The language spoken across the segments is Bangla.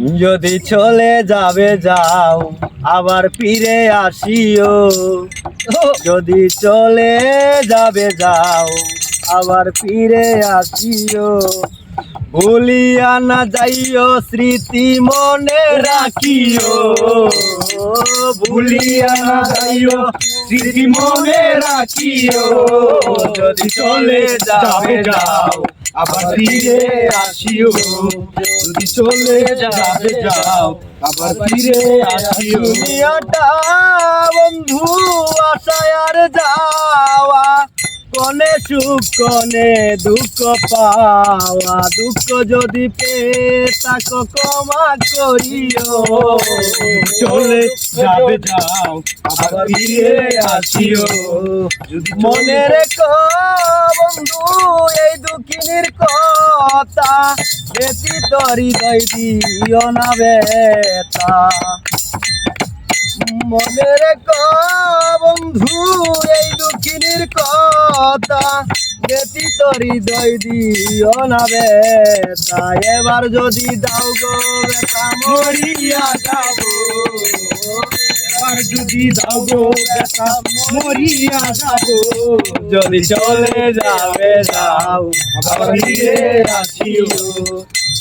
যদি চলে যাবে যাও আবার ফিরে আসিও, যদি চলে যাবে যাও আবার ফিরে আসিও, ভুলিয়া না যাইও স্মৃতি মনে রাখিও, ভুলিয়া না যাইও স্মৃতি মনে রাখিও, যদি চলে যাবে যাও আবার ফিরে আসিও, যদি চলে যাবে যাও আবার ফিরে আসিও। দুনিয়াটা বন্ধু আশায় আর যাওয়া, কনে সুখ কনে দুঃখ পাওয়া, দুঃখ যদি পেয়ে তাকে ক্ষমা করিও, চলে যাবে যাও আবার ফিরে আসিও, যদি মনে রেখো বন্ধু এই দুঃখিনীর কথা, ব্যতীত হৃদয় দিও না ব্যথা, মনে রেখো বন্ধু এই দুঃখিনীর কথা, ব্যতীত হৃদয় দিও না ব্যথা, এবার যদি দাও গো ব্যথা মরিয়া যাবো, এবার যদি দাও গো ব্যথা মরিয়া যাবো, যদি চলে যাবে যাও আবার ফিরে আসিও,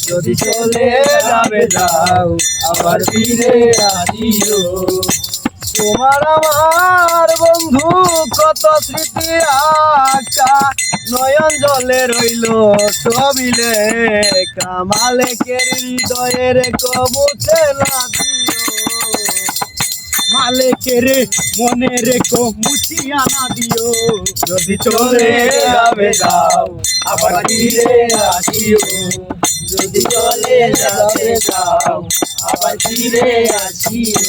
যদি চলে যাবে যাও আবার ফিরে আসিও। তোমার আমার বন্ধু কত স্মৃতি আঁকা, নয়ন জলে রইল ছবি লেখা, মালিকের হৃদয়ের মুছে না দিও, মালিকের মনে রেখো মুছিয়া না দিও, যদি চলে যাবে যাও আবার ফিরে আসিও, যদি চলে যাবে যাও আবার ফিরে আসিও।